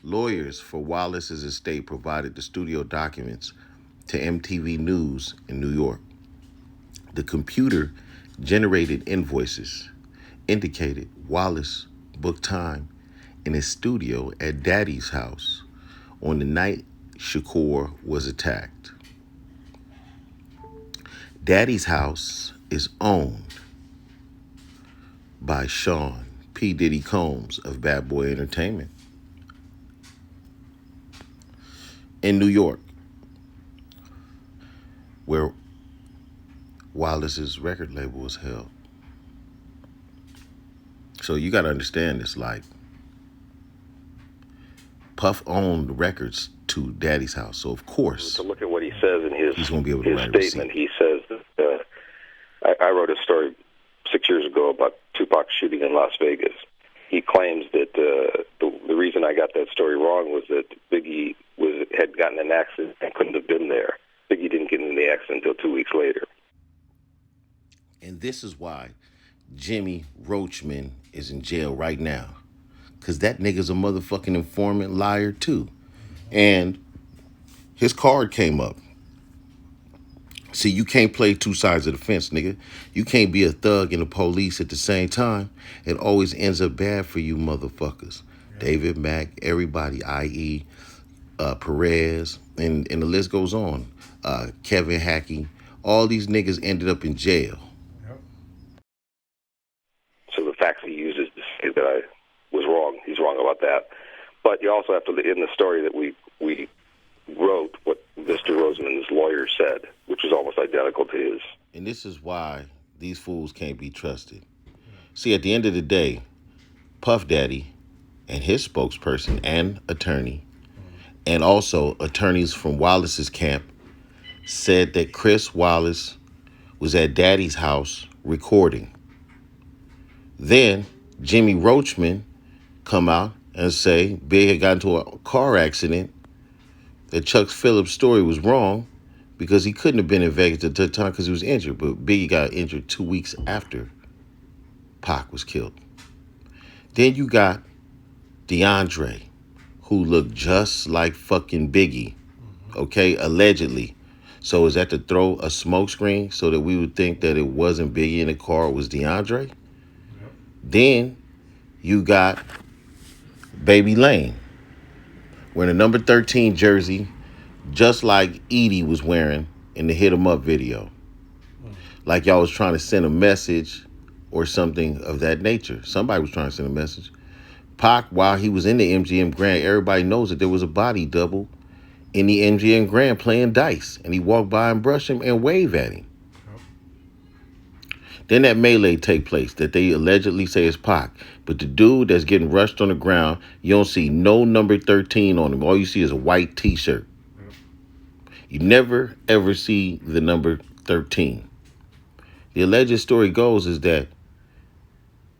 Lawyers for Wallace's estate provided the studio documents to MTV News in New York. The computer generated invoices indicated Wallace booked time in his studio at Daddy's house on the night Shakur was attacked. Daddy's house is owned by Sean P. Diddy Combs of Bad Boy Entertainment in New York, where Wallace's record label was held. So you got to understand this, like, Puff owned the records to Daddy's house. So, of course, to look at what he says in his, he's going to be able to his write a statement, receipt. he says that I wrote a story 6 years ago about Tupac's shooting in Las Vegas. He claims that the reason I got that story wrong was that Biggie had gotten in an accident and couldn't have been there. Biggie didn't get in the accident until 2 weeks later. And this is why Jimmy Roachman is in jail right now. Because that nigga's a motherfucking informant liar too. And his card came up. See, you can't play two sides of the fence, nigga. You can't be a thug and the police at the same time. It always ends up bad for you motherfuckers. Yeah. David Mack, everybody, i.e. Perez, and the list goes on. Kevin Hackey, all these niggas ended up in jail. Yep. So the facts he uses to say that I was wrong, he's wrong about that. But you also have to, in the story that we wrote, what Mr. Roseman's lawyer said, which is almost identical to his. And this is why these fools can't be trusted. See, at the end of the day, Puff Daddy and his spokesperson and attorney, and also attorneys from Wallace's camp, said that Chris Wallace was at Daddy's house recording. Then Jimmy Roachman come out and say Big had gotten into a car accident, that Chuck Phillips' story was wrong because he couldn't have been in Vegas at the time because he was injured. But Biggie got injured 2 weeks after Pac was killed. Then you got DeAndre, who looked just like fucking Biggie, okay, allegedly. So is that to throw a smokescreen so that we would think that it wasn't Biggie in the car, it was DeAndre? Yep. Then you got Baby Lane wearing a number 13 jersey, just like Edie was wearing in the Hit 'Em Up video. Like y'all was trying to send a message or something of that nature. Somebody was trying to send a message. Pac, while he was in the MGM Grand, everybody knows that there was a body double in the MGM Grand playing dice. And he walked by and brushed him and waved at him. Then that melee take place that they allegedly say is Pac. But the dude that's getting rushed on the ground, you don't see no number 13 on him. All you see is a white T-shirt. You never, ever see the number 13. The alleged story goes is that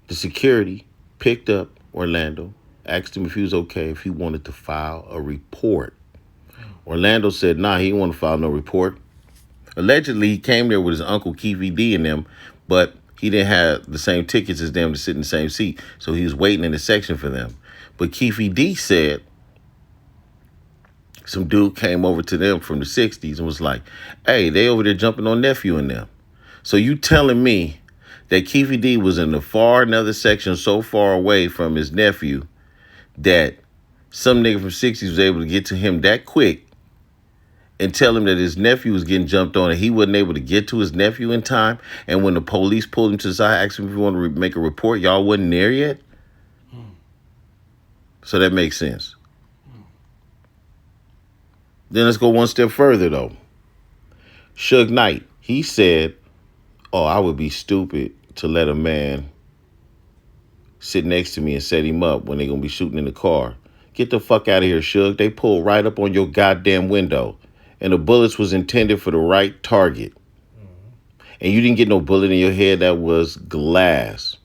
the security picked up Orlando, asked him if he was okay, if he wanted to file a report. Orlando said, nah, he didn't want to file no report. Allegedly, he came there with his uncle Keefy D and them, but he didn't have the same tickets as them to sit in the same seat. So he was waiting in the section for them. But Keefy D said some dude came over to them from the 60s and was like, hey, they over there jumping on nephew and them. So you telling me that Keefy D was in the far another section so far away from his nephew that some nigga from 60s was able to get to him that quick and tell him that his nephew was getting jumped on and he wasn't able to get to his nephew in time, and when the police pulled him to the side, asked him if he wanted to make a report, y'all wasn't there yet? So that makes sense. Then let's go one step further, though. Suge Knight, he said, oh, I would be stupid to let a man sit next to me and set him up when they're going to be shooting in the car. Get the fuck out of here, Suge. They pulled right up on your goddamn window. And the bullets was intended for the right target. And you didn't get no bullet in your head that was glass.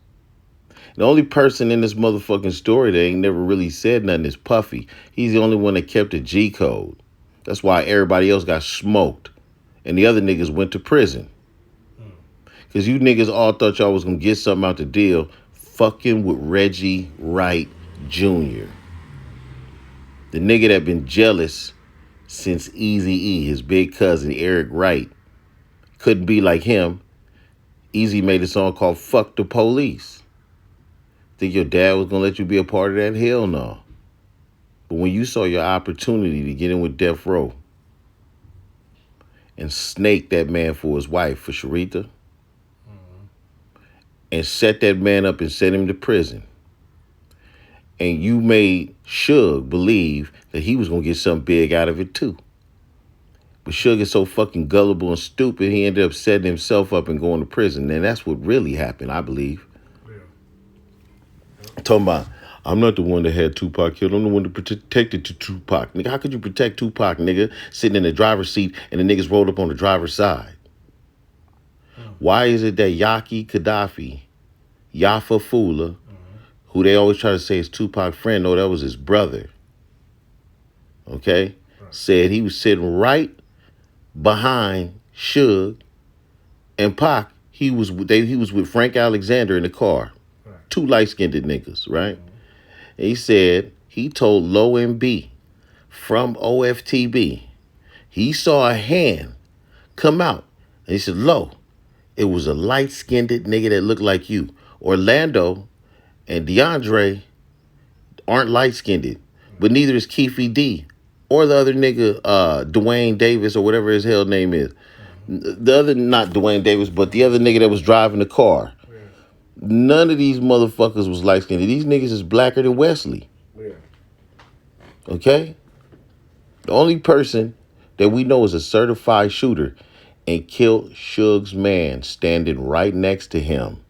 The only person in this motherfucking story that ain't never really said nothing is Puffy. He's the only one that kept a G code. That's why everybody else got smoked. And the other niggas went to prison. Because you niggas all thought y'all was going to get something out the deal fucking with Reggie Wright JR. The nigga that been jealous since Eazy-E, his big cousin Eric Wright, couldn't be like him. Eazy made a song called Fuck the Police. Think your dad was gonna let you be a part of that? Hell no. But when you saw your opportunity to get in with Death Row and snake that man for his wife, for Sharita, and set that man up and sent him to prison, and you made Suge believe that he was gonna get something big out of it too. But Suge is so fucking gullible and stupid, he ended up setting himself up and going to prison. And that's what really happened, I believe. Yeah. Talking about, I'm not the one that had Tupac killed. I'm the one that protected Tupac. Nigga, how could you protect Tupac, nigga, sitting in the driver's seat and the niggas rolled up on the driver's side? Why is it that Yaki Gaddafi, Yafa Fula, who they always try to say is Tupac's friend, no, that was his brother, okay, said he was sitting right behind Suge and Pac. He was with Frank Alexander in the car. Right. Two light-skinned niggas, right? Mm-hmm. And he said he told Low MB from OFTB, he saw a hand come out. And he said, Low, it was a light-skinned nigga that looked like you. Orlando and DeAndre aren't light-skinned, but neither is Keefe D or the other nigga, Dwayne Davis or whatever his hell name is. The other, not Dwayne Davis, but the other nigga that was driving the car. Yeah. None of these motherfuckers was light-skinned. These niggas is blacker than Wesley. Yeah. Okay? The only person that we know is a certified shooter and killed Suge's man standing right next to him.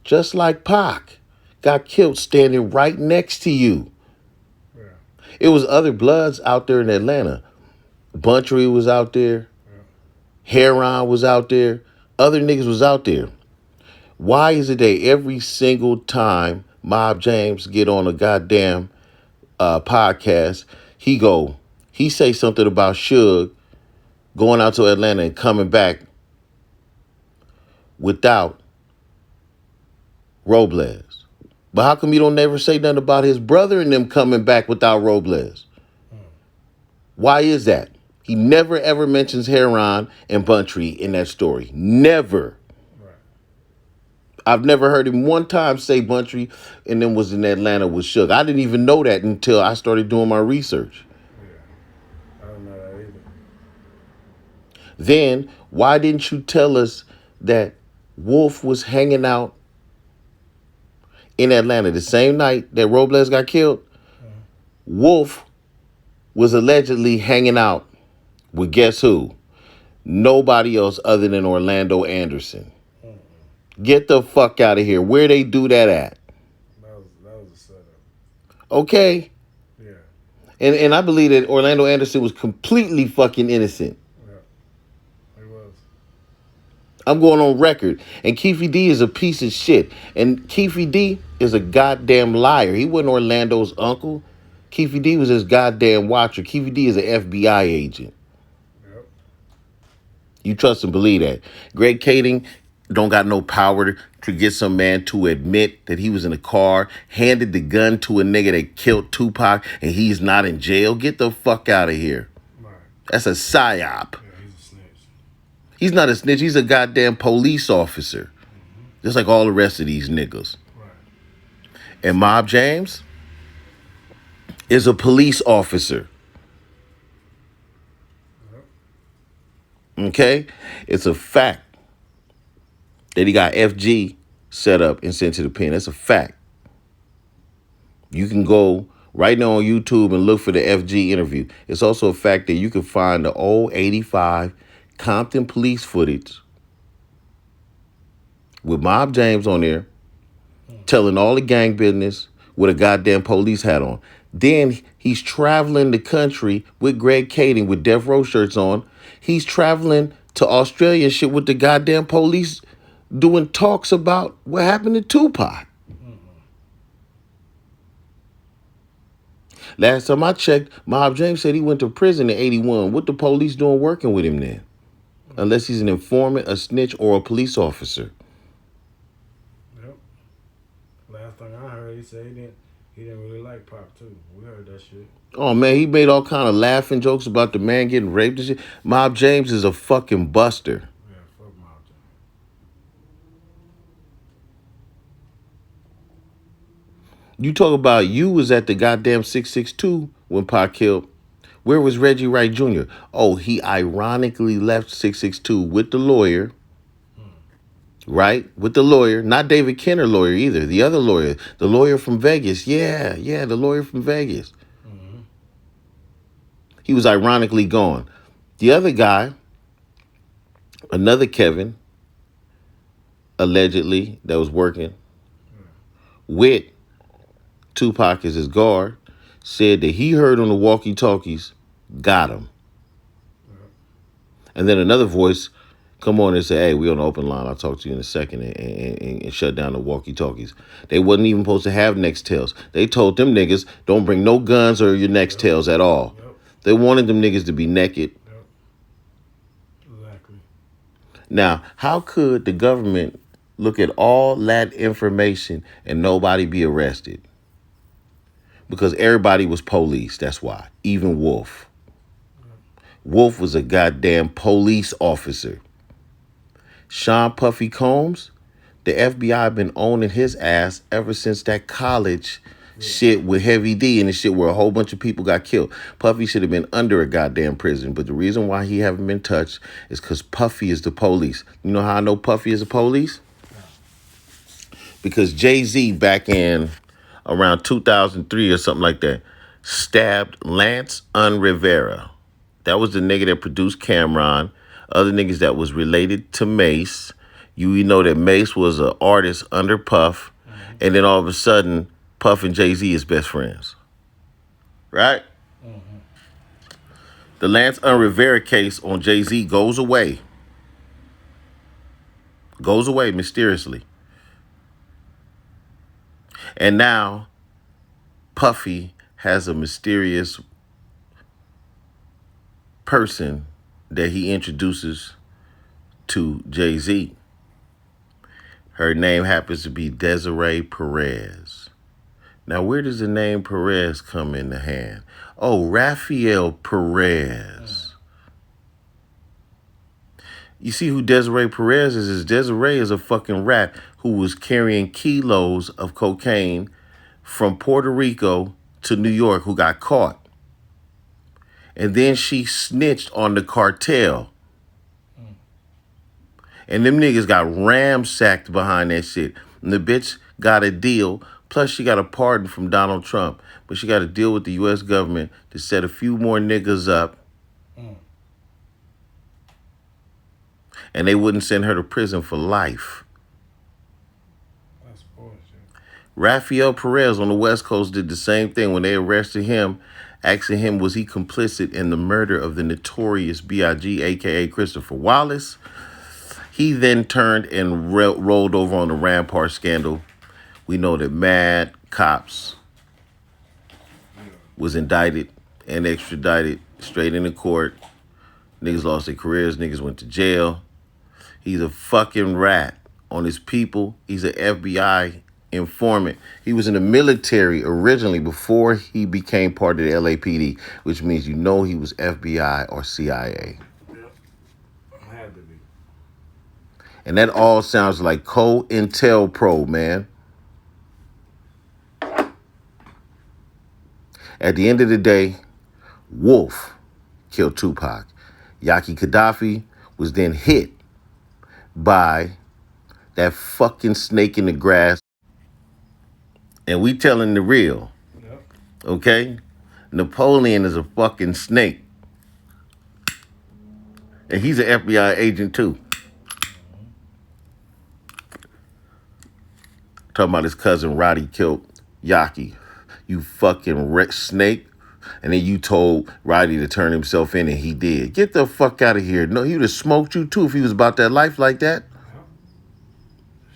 Just like Pac got killed standing right next to you. Yeah. It was other bloods out there in Atlanta. Buntry was out there. Heron was out there. Other niggas was out there. Why is it that every single time Mob James get on a goddamn podcast, he say something about Suge going out to Atlanta and coming back without Robles? But how come you don't never say nothing about his brother and them coming back without Robles? Why is that? He never, ever mentions Heron and Buntry in that story. Never. Right. I've never heard him one time say Buntry and then was in Atlanta with Suge. I didn't even know that until I started doing my research. Yeah. I don't know that either. Then, why didn't you tell us that Wolf was hanging out in Atlanta the same night that Robles got killed? Wolf was allegedly hanging out with guess who? Nobody else other than Orlando Anderson. Get the fuck out of here. Where they do that at? That was a setup. Okay. Yeah. And I believe that Orlando Anderson was completely fucking innocent. Yeah. He was. I'm going on record. And Keefe D is a piece of shit. And Keefe D is a goddamn liar. He wasn't Orlando's uncle. Keefe D was his goddamn watcher. Keefe D is an FBI agent. You trust and believe that. Greg Kading don't got no power to get some man to admit that he was in a car, handed the gun to a nigga that killed Tupac, and he's not in jail. Get the fuck out of here. Right. That's a psyop. Yeah, he's a snitch. He's not a snitch. He's a goddamn police officer. Mm-hmm. Just like all the rest of these niggas. Right. And Mob James is a police officer. Okay? It's a fact that he got FG set up and sent to the pen. That's a fact. You can go right now on YouTube and look for the FG interview. It's also a fact that you can find the old 85 Compton police footage with Mob James on there telling all the gang business with a goddamn police hat on. Then he's traveling the country with Greg Kading with Death Row shirts on. He's traveling to Australia and shit with the goddamn police doing talks about what happened to Tupac. Mm-hmm. Last time I checked, Mob James said he went to prison in 81. What the police doing working with him then? Unless he's an informant, a snitch, or a police officer. Yep. Last thing I heard, he said He didn't really like Pop too. We heard that shit. Oh man, he made all kind of laughing jokes about the man getting raped and shit. Mob James is a fucking buster. Yeah, fuck Mountain. You talk about you was at the goddamn 662 when Pac killed. Where was Reggie Wright Jr.? Oh, he ironically left 662 with the lawyer. Right? With the lawyer. Not David Kenner lawyer either. The other lawyer. The lawyer from Vegas. Yeah, the lawyer from Vegas. Mm-hmm. He was ironically gone. The other guy, another Kevin, allegedly, that was working with Tupac as his guard, said that he heard on the walkie-talkies, got him. And then another voice come on and say, hey, we on the open line. I'll talk to you in a second, and shut down the walkie-talkies. They wasn't even supposed to have Nextels. They told them niggas, don't bring no guns or your Nextels at all. Yep. They wanted them niggas to be naked. Yep. Exactly. Now, how could the government look at all that information and nobody be arrested? Because everybody was police, that's why. Even Wolf. Wolf was a goddamn police officer. Sean Puffy Combs, the FBI been owning his ass ever since that college shit with Heavy D and the shit where a whole bunch of people got killed. Puffy should have been under a goddamn prison, but the reason why he haven't been touched is because Puffy is the police. You know how I know Puffy is the police? Because Jay-Z back in around 2003 or something like that stabbed Lance Rivera. That was the nigga that produced Cameron. Other niggas that was related to Mace. You know that Mace was an artist under Puff. Mm-hmm. And then all of a sudden, Puff and Jay-Z is best friends. Right? Mm-hmm. The Lance Rivera case on Jay-Z goes away. Goes away mysteriously. And now, Puffy has a mysterious person that he introduces to Jay-Z. Her name happens to be Desiree Perez. Now, where does the name Perez come into hand? Oh, Rafael Perez. You see who Desiree Perez is? Desiree is a fucking rat who was carrying kilos of cocaine from Puerto Rico to New York, who got caught. And then she snitched on the cartel. And them niggas got ramsacked behind that shit. And the bitch got a deal. Plus, she got a pardon from Donald Trump. But she got a deal with the U.S. government to set a few more niggas up. And they wouldn't send her to prison for life. That's bullshit. Rafael Perez on the West Coast did the same thing when they arrested him, asking him was he complicit in the murder of the notorious B.I.G., a.k.a. Christopher Wallace. He then turned and rolled over on the Rampart scandal. We know that mad cops was indicted and extradited straight into court. Niggas lost their careers. Niggas went to jail. He's a fucking rat on his people. He's an FBI informant. He was in the military originally before he became part of the LAPD, which means you know he was FBI or CIA. Had to be. And that all sounds like COINTELPRO, man. At the end of the day, Wolf killed Tupac. Yaki Gaddafi was then hit by that fucking snake in the grass. And we telling the real. Yep. Okay? Napoleon is a fucking snake. And he's an FBI agent too. Talking about his cousin Roddy killed Yaki. You fucking snake. And then you told Roddy to turn himself in and he did. Get the fuck out of here. No, he would have smoked you too if he was about that life like that.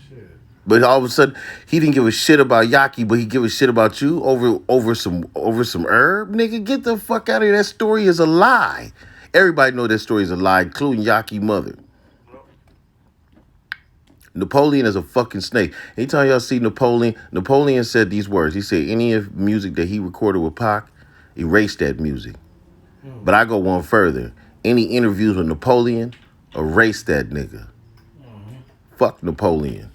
Shit. But all of a sudden, he didn't give a shit about Yaki, but he give a shit about you over some herb? Nigga, get the fuck out of here. That story is a lie. Everybody know that story is a lie, including Yaki's mother. Napoleon is a fucking snake. Anytime y'all see Napoleon said these words. He said any of music that he recorded with Pac, erase that music. But I go one further. Any interviews with Napoleon, erase that nigga. Fuck Napoleon.